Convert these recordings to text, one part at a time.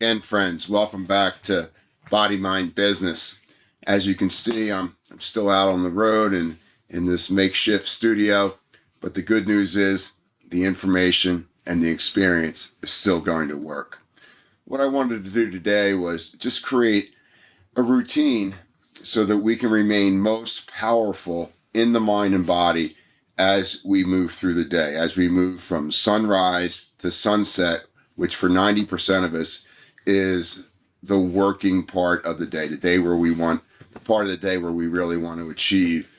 And friends, welcome back to Body Mind Business. As you can see, I'm still out on the road and in this makeshift studio, but the good news is the information and the experience is still going to work. What I wanted to do today was just create a routine so that we can remain most powerful in the mind and body as we move through the day, as we move from sunrise to sunset, which for 90% of us is the working part of the day where we want, the part of the day where we really want to achieve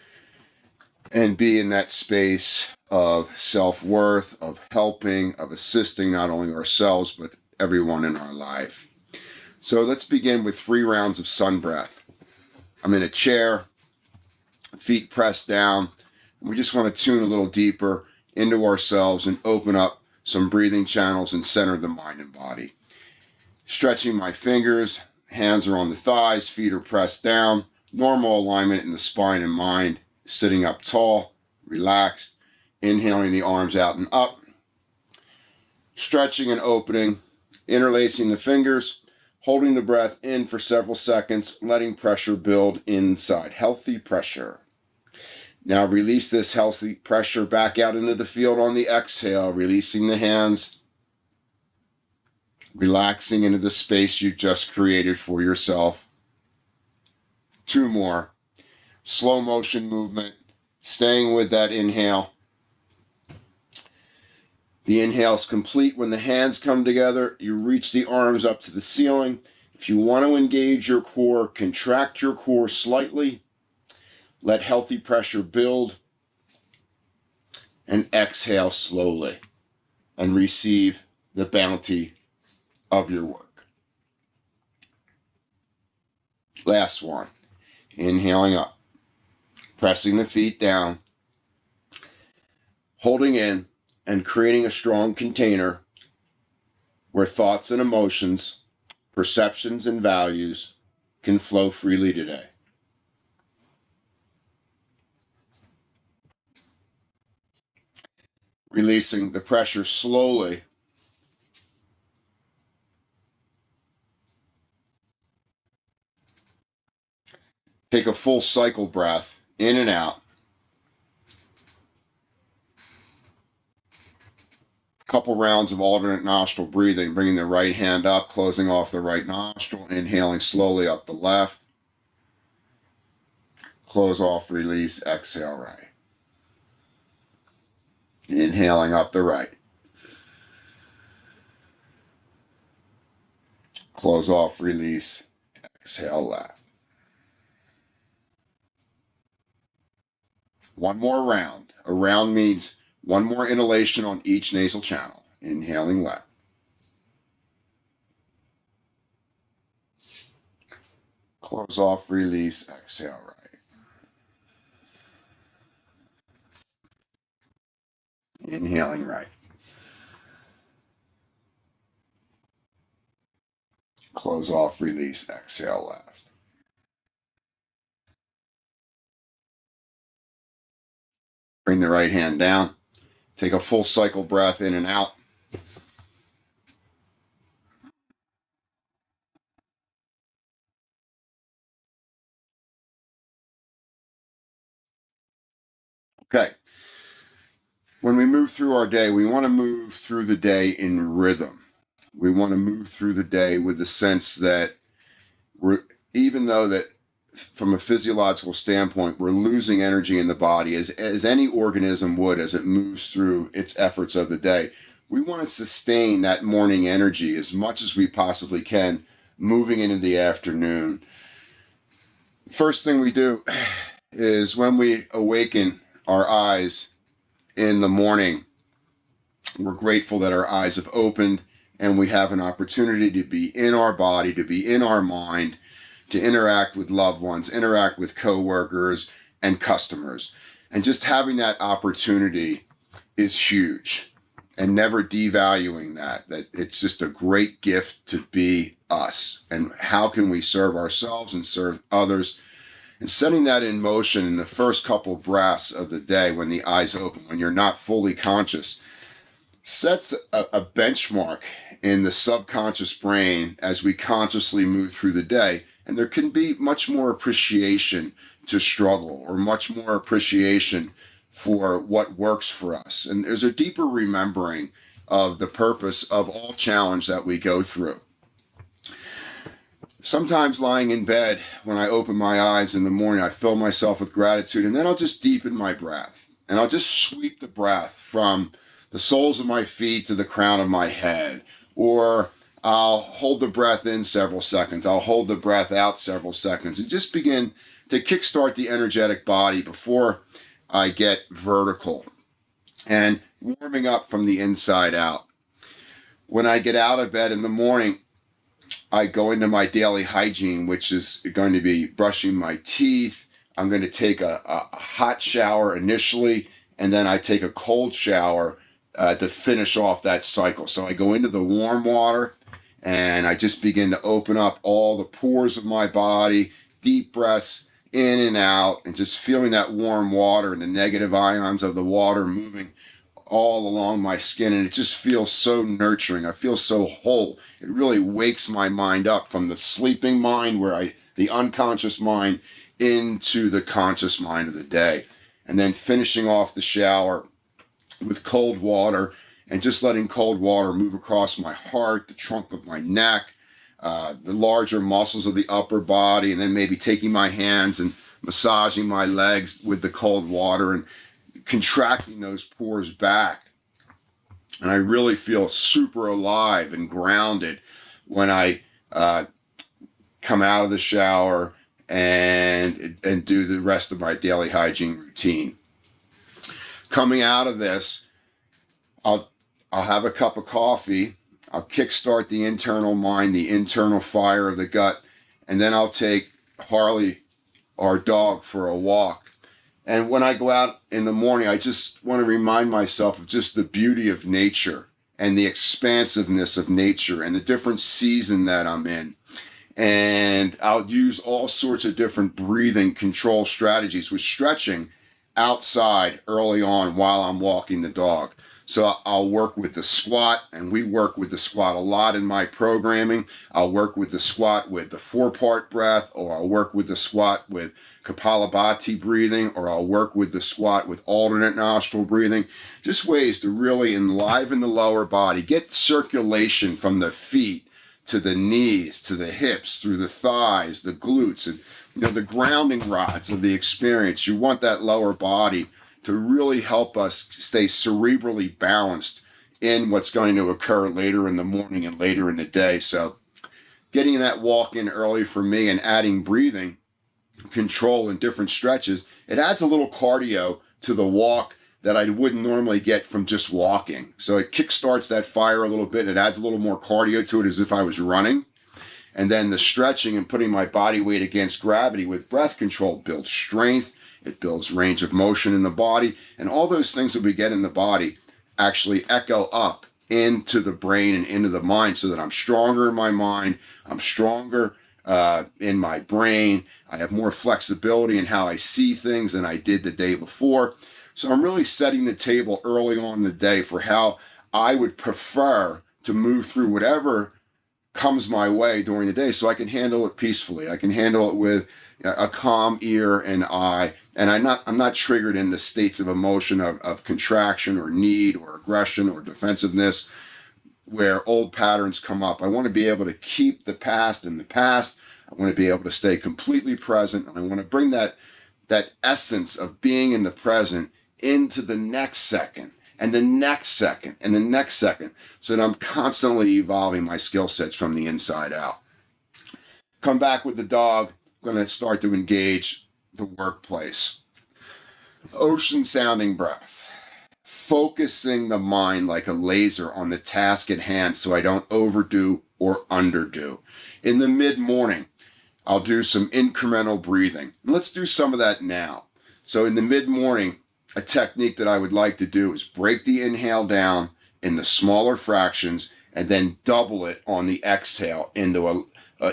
and be in that space of self-worth, of helping, of assisting not only ourselves, but everyone in our life. So let's begin with 3 rounds of sun breath. I'm in a chair, feet pressed down. We just want to tune a little deeper into ourselves and open up some breathing channels and center the mind and body. Stretching my fingers, hands are on the thighs, feet are pressed down, normal alignment in the spine and mind, sitting up tall, relaxed, inhaling the arms out and up, stretching and opening, interlacing the fingers, holding the breath in for several seconds, letting pressure build inside, healthy pressure. Now release this healthy pressure back out into the field on the exhale, releasing the hands, relaxing into the space you just created for yourself. 2 more. Slow motion movement, staying with that inhale. The inhale is complete when the hands come together. You reach the arms up to the ceiling. If you want to engage your core, contract your core slightly. Let healthy pressure build. And exhale slowly. And receive the bounty of your work. Last one. Inhaling up. Pressing the feet down. Holding in. And creating a strong container where thoughts and emotions, perceptions and values can flow freely today. Releasing the pressure slowly. Take a full cycle breath in and out. Couple rounds of alternate nostril breathing, bringing the right hand up, closing off the right nostril, inhaling slowly up the left. Close off, release, exhale right. Inhaling up the right. Close off, release, exhale left. One more round. A round means one more inhalation on each nasal channel. Inhaling left. Close off, release, exhale right. Inhaling right. Close off, release, exhale left. Bring the right hand down. Take a full cycle breath in and out. Okay. When we move through our day, we want to move through the day in rhythm. We want to move through the day with the sense that even though that from a physiological standpoint, we're losing energy in the body as any organism would as it moves through its efforts of the day. We want to sustain that morning energy as much as we possibly can moving into the afternoon. First thing we do is when we awaken our eyes in the morning, we're grateful that our eyes have opened and we have an opportunity to be in our body, to be in our mind, to interact with loved ones, interact with coworkers and customers. And just having that opportunity is huge, and never devaluing that it's just a great gift to be us. And how can we serve ourselves and serve others? And setting that in motion in the first couple breaths of the day when the eyes open, when you're not fully conscious, sets a benchmark in the subconscious brain as we consciously move through the day. And there can be much more appreciation to struggle, or much more appreciation for what works for us. And there's a deeper remembering of the purpose of all challenge that we go through. Sometimes lying in bed, when I open my eyes in the morning, I fill myself with gratitude, and then I'll just deepen my breath. And I'll just sweep the breath from the soles of my feet to the crown of my head. Or I'll hold the breath in several seconds. I'll hold the breath out several seconds, and just begin to kickstart the energetic body before I get vertical and warming up from the inside out. When I get out of bed in the morning, I go into my daily hygiene, which is going to be brushing my teeth. I'm going to take a hot shower initially, and then I take a cold shower to finish off that cycle. So I go into the warm water, and I just begin to open up all the pores of my body, deep breaths in and out, and just feeling that warm water and the negative ions of the water moving all along my skin, and it just feels so nurturing. I feel so whole. It really wakes my mind up from the sleeping mind, the unconscious mind, into the conscious mind of the day. And then finishing off the shower with cold water, and just letting cold water move across my heart, the trunk of my neck, the larger muscles of the upper body, and then maybe taking my hands and massaging my legs with the cold water and contracting those pores back. And I really feel super alive and grounded when I come out of the shower and do the rest of my daily hygiene routine. Coming out of this, I'll have a cup of coffee. I'll kickstart the internal mind, the internal fire of the gut, and then I'll take Harley, our dog, for a walk. And when I go out in the morning, I just want to remind myself of just the beauty of nature and the expansiveness of nature and the different season that I'm in. And I'll use all sorts of different breathing control strategies with stretching outside early on while I'm walking the dog. So I'll work with the squat, and we work with the squat a lot in my programming. I'll work with the squat with the 4-part breath, or I'll work with the squat with Kapalabhati breathing, or I'll work with the squat with alternate nostril breathing. Just ways to really enliven the lower body, get circulation from the feet to the knees, to the hips, through the thighs, the glutes, and the grounding rods of the experience. You want that lower body to really help us stay cerebrally balanced in what's going to occur later in the morning and later in the day. So getting that walk in early for me and adding breathing control and different stretches, it adds a little cardio to the walk that I wouldn't normally get from just walking. So it kickstarts that fire a little bit. It adds a little more cardio to it, as if I was running. And then the stretching and putting my body weight against gravity with breath control builds strength. It builds range of motion in the body. And all those things that we get in the body actually echo up into the brain and into the mind, so that I'm stronger in my mind. I'm stronger in my brain. I have more flexibility in how I see things than I did the day before. So I'm really setting the table early on in the day for how I would prefer to move through whatever comes my way during the day, so I can handle it peacefully. I can handle it with a calm ear and eye, and I'm not triggered into states of emotion of contraction or need or aggression or defensiveness where old patterns come up. I want to be able to keep the past in the past. I want to be able to stay completely present, and I want to bring that essence of being in the present into the next second, and the next second, and the next second, so that I'm constantly evolving my skill sets from the inside out. Come back with the dog. I'm going to start to engage the workplace. Ocean sounding breath. Focusing the mind like a laser on the task at hand, so I don't overdo or underdo. In the mid-morning, I'll do some incremental breathing. And let's do some of that now. So in the mid-morning, a technique that I would like to do is break the inhale down into smaller fractions and then double it on the exhale into a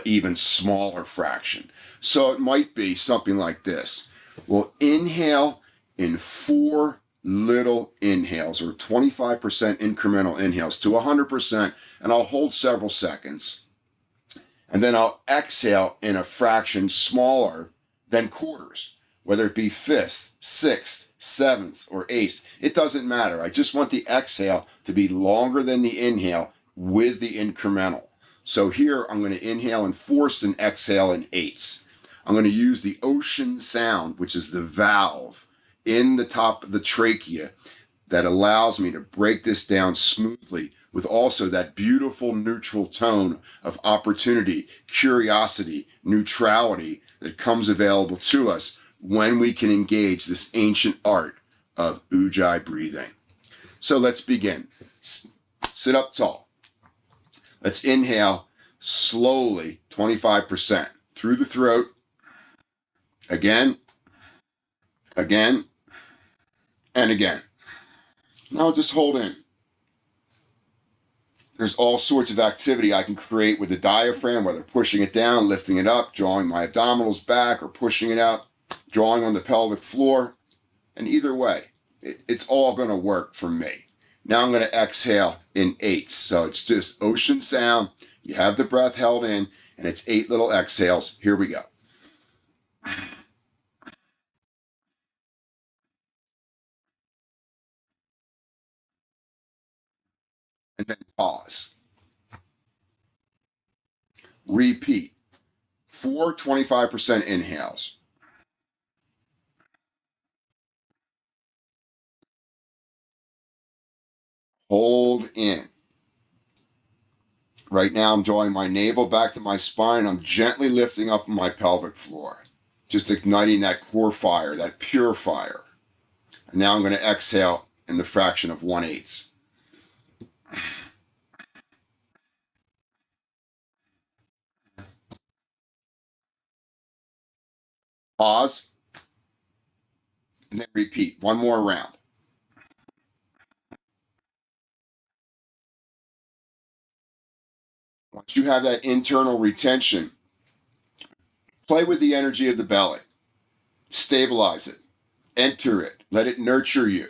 even smaller fraction. So it might be something like this. We'll inhale in 4 little inhales, or 25% incremental inhales to 100%, and I'll hold several seconds. And then I'll exhale in a fraction smaller than quarters, whether it be fifth, sixth, seventh, or eighth. It doesn't matter. I just want the exhale to be longer than the inhale with the incremental. So here I'm going to inhale in fourths and exhale in eighths. I'm going to use the ocean sound, which is the valve in the top of the trachea that allows me to break this down smoothly with also that beautiful neutral tone of opportunity, curiosity, neutrality that comes available to us when we can engage this ancient art of Ujjayi breathing. So let's begin. Sit up tall. Let's inhale slowly, 25% through the throat. Again, again, and again. Now just hold in. There's all sorts of activity I can create with the diaphragm, whether pushing it down, lifting it up, drawing my abdominals back, or pushing it out, drawing on the pelvic floor. And either way, it's all going to work for me. Now I'm going to exhale in eighths. So it's just ocean sound. You have the breath held in, and it's 8 little exhales. Here we go. And then pause. Repeat. 4 25% inhales. Hold in. Right now I'm drawing my navel back to my spine. I'm gently lifting up my pelvic floor. Just igniting that core fire, that pure fire. And now I'm going to exhale in the fraction of 1/8. Pause. And then repeat. One more round. Once you have that internal retention, play with the energy of the belly. Stabilize it. Enter it. Let it nurture you.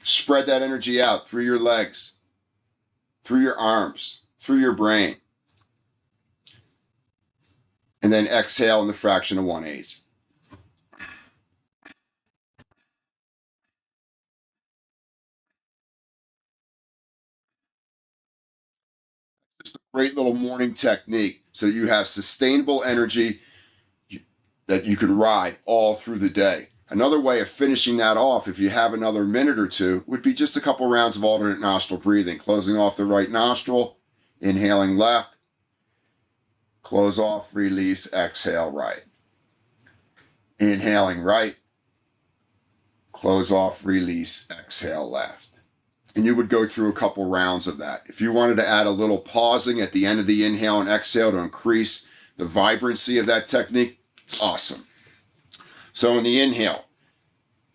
Spread that energy out through your legs, through your arms, through your brain. And then exhale in the fraction of 1/8. Just a great little morning technique so that you have sustainable energy that you can ride all through the day. Another way of finishing that off, if you have another minute or two, would be just a couple rounds of alternate nostril breathing. Closing off the right nostril, inhaling left, close off, release, exhale right. Inhaling right, close off, release, exhale left. And you would go through a couple rounds of that. If you wanted to add a little pausing at the end of the inhale and exhale to increase the vibrancy of that technique, it's awesome. So in the inhale,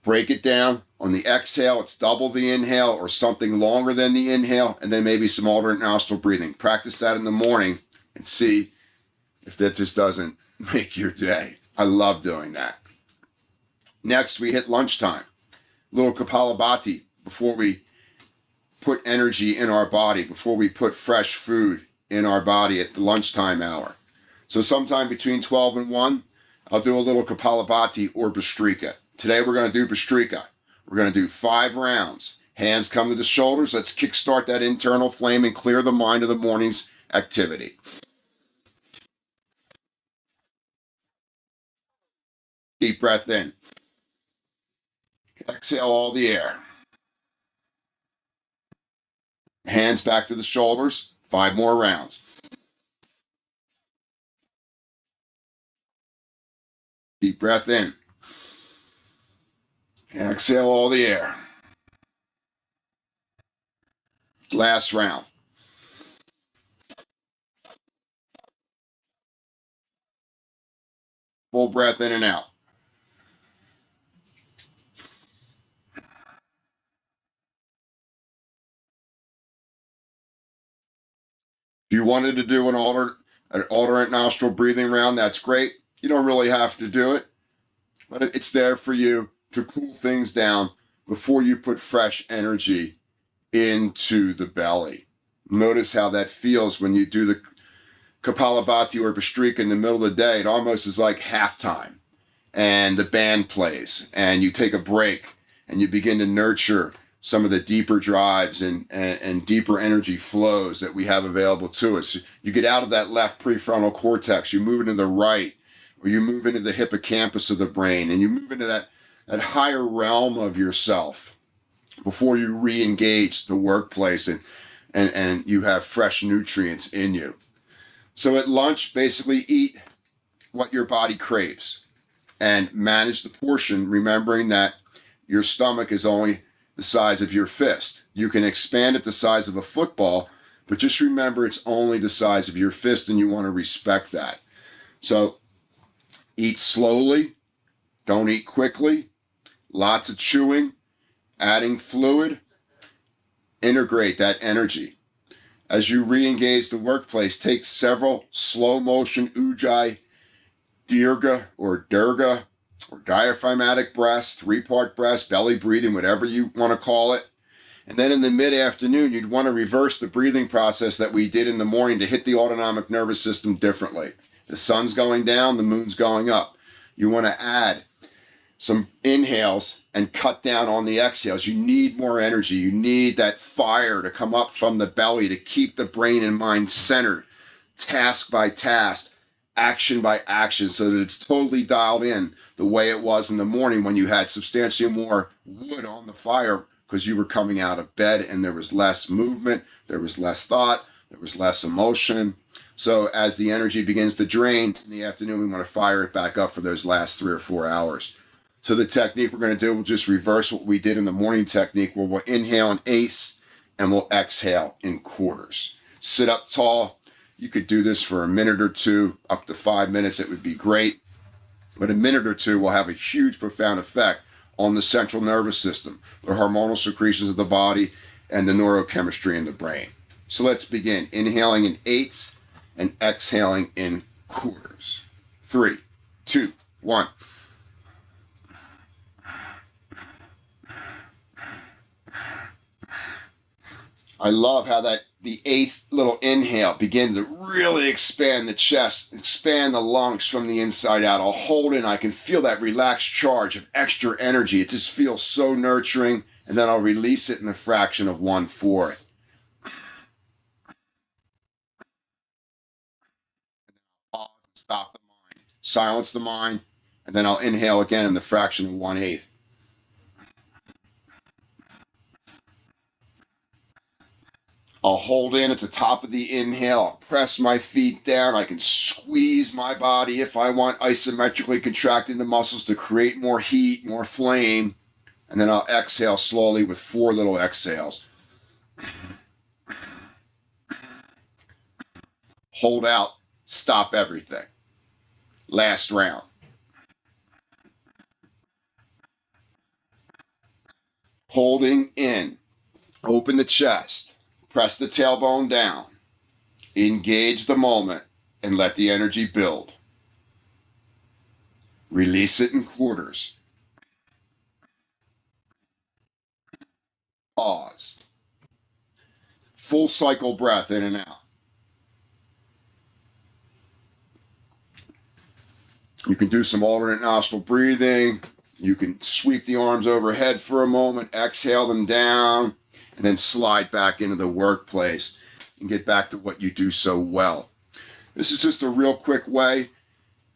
break it down. On the exhale, it's double the inhale or something longer than the inhale, and then maybe some alternate nostril breathing. Practice that in the morning and see if that just doesn't make your day. I love doing that. Next, we hit lunchtime. Little Kapalabhati before we put energy in our body, before we put fresh food in our body at the lunchtime hour. So sometime between 12 and 1, I'll do a little Kapalabhati or Bhastrika. Today we're going to do Bhastrika. We're going to do 5 rounds. Hands come to the shoulders. Let's kickstart that internal flame and clear the mind of the morning's activity. Deep breath in. Exhale all the air. Hands back to the shoulders. 5 more rounds. Deep breath in. Exhale all the air. Last round. Full breath in and out. If you wanted to do an alternate nostril breathing round, that's great. You don't really have to do it, but it's there for you to cool things down before you put fresh energy into the belly. Notice how that feels when you do the Kapalabhati or Bhastrika in the middle of the day. It almost is like halftime, and the band plays, and you take a break, and you begin to nurture some of the deeper drives and deeper energy flows that we have available to us. You get out of that left prefrontal cortex, you move into the right, or you move into the hippocampus of the brain, and you move into that higher realm of yourself before you re-engage the workplace and you have fresh nutrients in you. So at lunch, basically eat what your body craves and manage the portion, remembering that your stomach is only the size of your fist. You can expand it the size of a football, but just remember it's only the size of your fist, and you want to respect that. So eat slowly, don't eat quickly, lots of chewing, adding fluid, integrate that energy. As you re-engage the workplace, take several slow motion ujjayi, dirga or diaphragmatic breaths, 3-part breaths, belly breathing, whatever you want to call it. And then in the mid-afternoon, you'd want to reverse the breathing process that we did in the morning to hit the autonomic nervous system differently. The sun's going down, the moon's going up. You want to add some inhales and cut down on the exhales. You need more energy. You need that fire to come up from the belly to keep the brain and mind centered, task by task, action by action, so that it's totally dialed in the way it was in the morning when you had substantially more wood on the fire because you were coming out of bed and there was less movement, there was less thought, there was less emotion. So as the energy begins to drain in the afternoon, we want to fire it back up for those last 3 or 4 hours. So the technique we're going to do, we'll just reverse what we did in the morning technique, where we'll inhale in eighths and we'll exhale in quarters. Sit up tall. You could do this for a minute or two, up to 5 minutes. It would be great. But a minute or two will have a huge, profound effect on the central nervous system, the hormonal secretions of the body, and the neurochemistry in the brain. So let's begin. Inhaling in eighths and exhaling in quarters. 3, 2, 1. I love how the eighth little inhale begins to really expand the chest, expand the lungs from the inside out. I'll hold in, I can feel that relaxed charge of extra energy. It just feels so nurturing, and then I'll release it in a fraction of 1/4. Pause and stop the mind, silence the mind, and then I'll inhale again in the fraction of 1/8. I'll hold in at the top of the inhale, I'll press my feet down, I can squeeze my body if I want, isometrically contracting the muscles to create more heat, more flame, and then I'll exhale slowly with 4 little exhales. Hold out, stop everything. Last round. Holding in, open the chest. Press the tailbone down, engage the moment, and let the energy build. Release it in quarters. Pause. Full cycle breath in and out. You can do some alternate nostril breathing. You can sweep the arms overhead for a moment, exhale them down, and then slide back into the workplace and get back to what you do so well. This is just a real quick way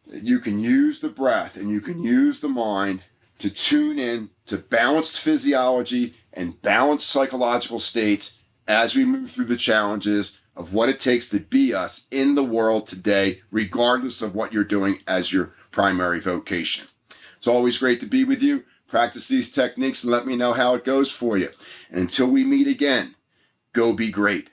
that you can use the breath and you can use the mind to tune in to balanced physiology and balanced psychological states as we move through the challenges of what it takes to be us in the world today, regardless of what you're doing as your primary vocation. It's always great to be with you. Practice these techniques and let me know how it goes for you. And until we meet again, go be great.